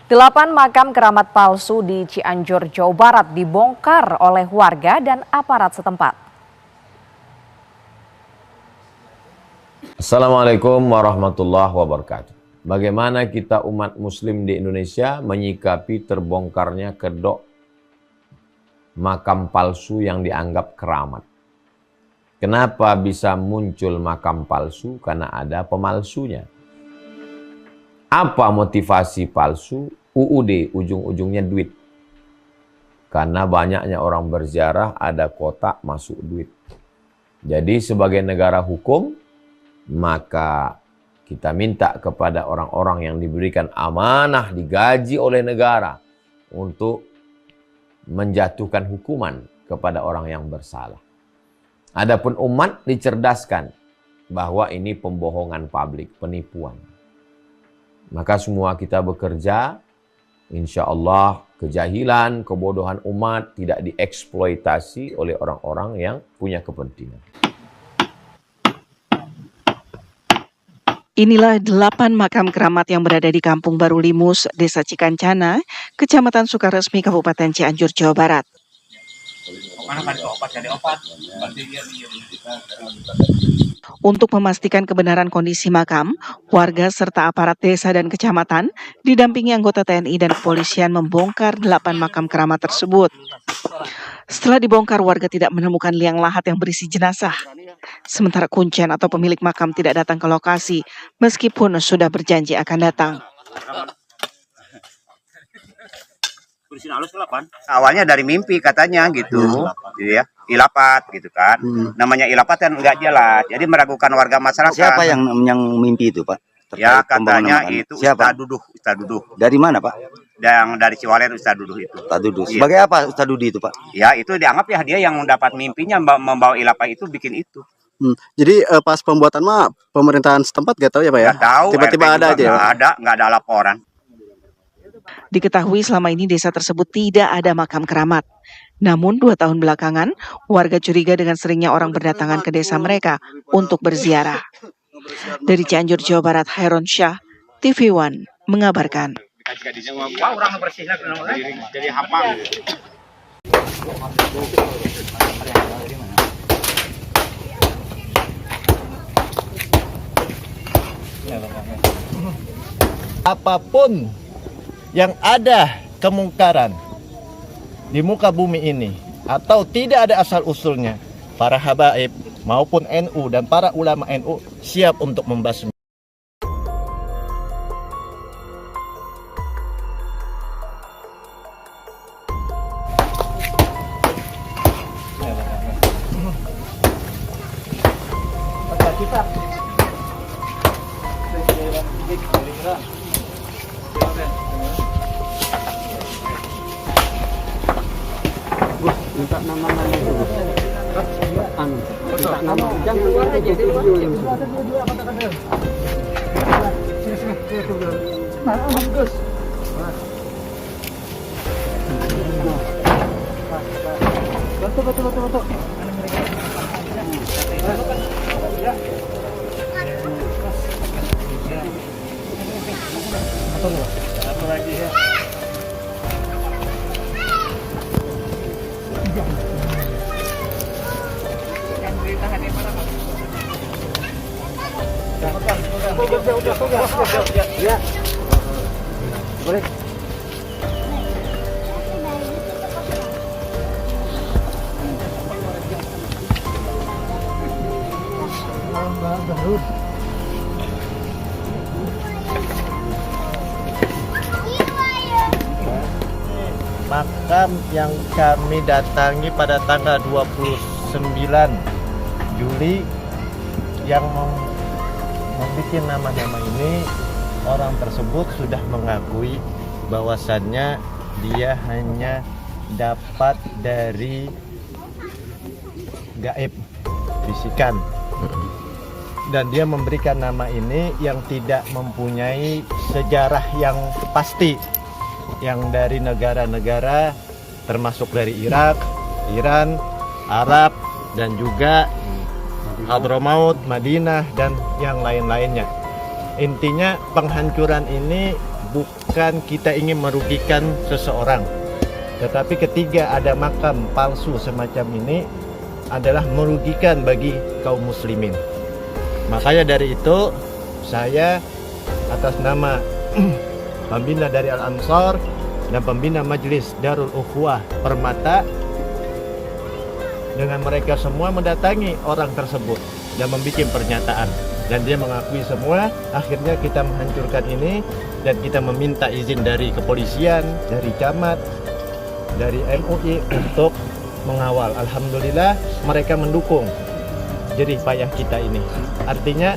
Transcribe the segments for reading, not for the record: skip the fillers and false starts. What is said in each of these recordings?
8 makam keramat palsu di Cianjur, Jawa Barat dibongkar oleh warga dan aparat setempat. Assalamualaikum warahmatullahi wabarakatuh. Bagaimana kita umat muslim di Indonesia menyikapi terbongkarnya kedok makam palsu yang dianggap keramat? Kenapa bisa muncul makam palsu? Karena ada pemalsunya. Apa motivasi palsu? UUD, ujung-ujungnya duit. Karena banyaknya orang berziarah, ada kotak masuk duit. Jadi sebagai negara hukum, maka kita minta kepada orang-orang yang diberikan amanah, digaji oleh negara untuk menjatuhkan hukuman kepada orang yang bersalah. Adapun umat dicerdaskan bahwa ini pembohongan publik, penipuan. Maka semua kita bekerja, insya Allah kejahilan, kebodohan umat tidak dieksploitasi oleh orang-orang yang punya kepentingan. Inilah 8 makam keramat yang berada di Kampung Baru Limus, Desa Cikancana, Kecamatan Sukaresmi, Kabupaten Cianjur, Jawa Barat. Untuk memastikan kebenaran kondisi makam, warga serta aparat desa dan kecamatan didampingi anggota TNI dan kepolisian membongkar 8 makam keramat tersebut. Setelah dibongkar, warga tidak menemukan liang lahat yang berisi jenazah. Sementara kuncen atau pemilik makam tidak datang ke lokasi meskipun sudah berjanji akan datang. Awalnya dari mimpi katanya gitu ya, ilapat gitu kan. Namanya ilapat kan nggak jelas, jadi meragukan warga masyarakat. Siapa yang mimpi itu, Pak? Ya katanya itu Ustaz Duduh. Dari mana, Pak? Yang dari Ciwaler Ustaz Duduh itu. Ustaz Duduh. Sebagai apa Ustaz Duduh itu, Pak? Ya itu dianggap ya dia yang mendapat mimpinya membawa ilapat itu bikin itu. Jadi pas pembuatan mah pemerintahan setempat gak tahu ya Pak ya? Gak tahu. Tiba-tiba ada aja ya? Nggak ada laporan. Diketahui selama ini desa tersebut tidak ada makam keramat. Namun 2 tahun belakangan, warga curiga dengan seringnya orang berdatangan ke desa mereka untuk berziarah. Dari Cianjur, Jawa Barat, Hairon Syah, TV One mengabarkan. Apapun yang ada kemungkaran di muka bumi ini atau tidak ada asal-usulnya, para habaib maupun NU dan para ulama NU siap untuk membasmi. Minta nama dulu. Minta nama. Jangan video. Betul. Satu lagi ya. Ya. Boleh. Makam yang kami datangi pada tanggal 29 Juli yang membuat nama-nama ini, orang tersebut sudah mengakui bahwasannya dia hanya dapat dari gaib, bisikan, dan dia memberikan nama ini yang tidak mempunyai sejarah yang pasti, yang dari negara-negara termasuk dari Irak, Iran, Arab, dan juga Hadramaut, Madinah, dan yang lain-lainnya. Intinya penghancuran ini bukan bukan kita ingin merugikan seseorang. Tetapi ketika ada makam palsu semacam ini adalah merugikan bagi kaum muslimin. Makanya dari itu saya atas nama pembina dari Al-Ansar dan pembina Majelis Darul Ukhuwah Permata dengan mereka semua mendatangi orang tersebut dan membuat pernyataan, dan dia mengakui semua. Akhirnya kita menghancurkan ini dan kita meminta izin dari kepolisian, dari camat, dari MUI untuk mengawal. Alhamdulillah mereka mendukung jerih payah kita ini. Artinya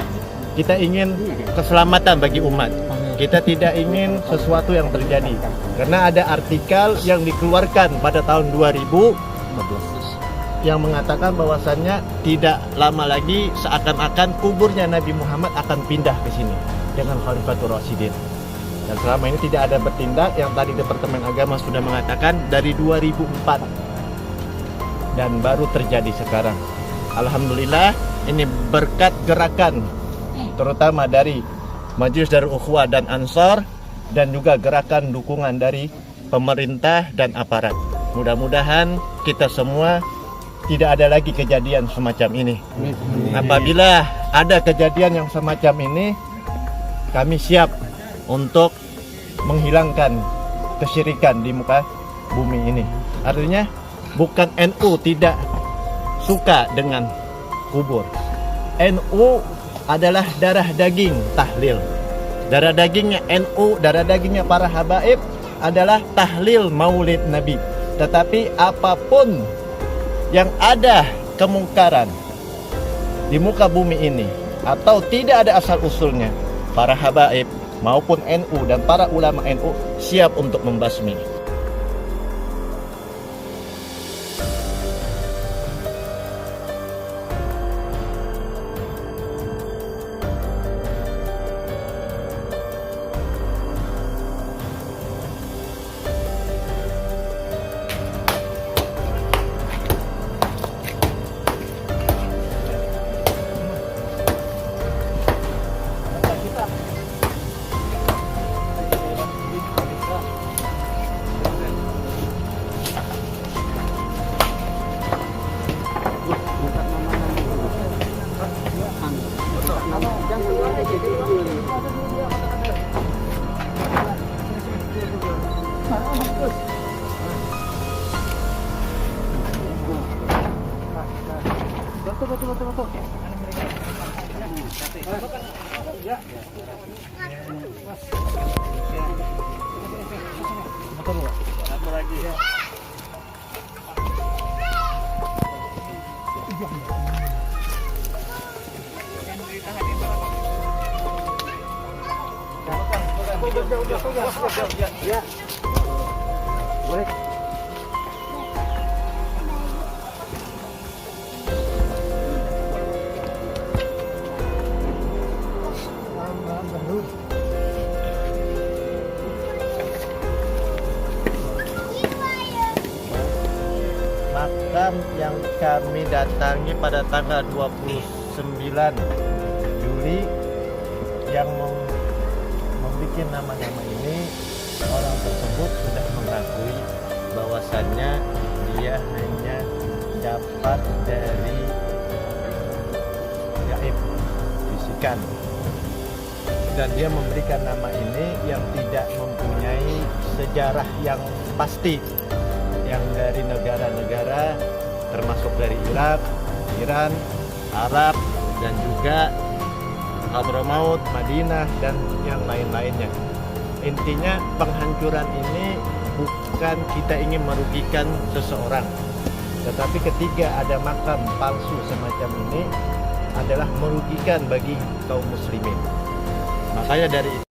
kita ingin keselamatan bagi umat. Kita tidak ingin sesuatu yang terjadi. Karena ada artikel yang dikeluarkan pada tahun 2000 yang mengatakan bahwasannya tidak lama lagi seakan-akan kuburnya Nabi Muhammad akan pindah ke sini dengan Khalifatul Rasyidin. Dan selama ini tidak ada bertindak. Yang tadi Departemen Agama sudah mengatakan dari 2004 dan baru terjadi sekarang. Alhamdulillah ini berkat gerakan terutama dari Majelis Darul Ukhuwah dan Ansar dan juga gerakan dukungan dari pemerintah dan aparat. Mudah-mudahan kita semua tidak ada lagi kejadian semacam ini. Apabila ada kejadian yang semacam ini, kami siap untuk menghilangkan kesyirikan di muka bumi ini. Artinya bukan NU tidak suka dengan kubur. NU adalah darah daging tahlil. Darah dagingnya NU, darah dagingnya para habaib adalah tahlil maulid Nabi. Tetapi apapun yang ada kemungkaran di muka bumi ini atau tidak ada asal usulnya, para habaib maupun NU dan para ulama NU siap untuk membasmi. Makam yang kami datangi pada tanggal 29 Juli yang membuat nama-nama ini, orang tersebut sudah mengakui bahwasannya dia hanya dapat dari gaib, bisikan, dan dia memberikan nama ini yang tidak mempunyai sejarah yang pasti, yang dari negara-negara termasuk dari Irak, Iran, Arab, dan juga Hadramaut, Madinah, dan yang lain-lainnya. Intinya penghancuran ini bukan kita ingin merugikan seseorang, tetapi ketika ada makam palsu semacam ini adalah merugikan bagi kaum muslimin. Makanya dari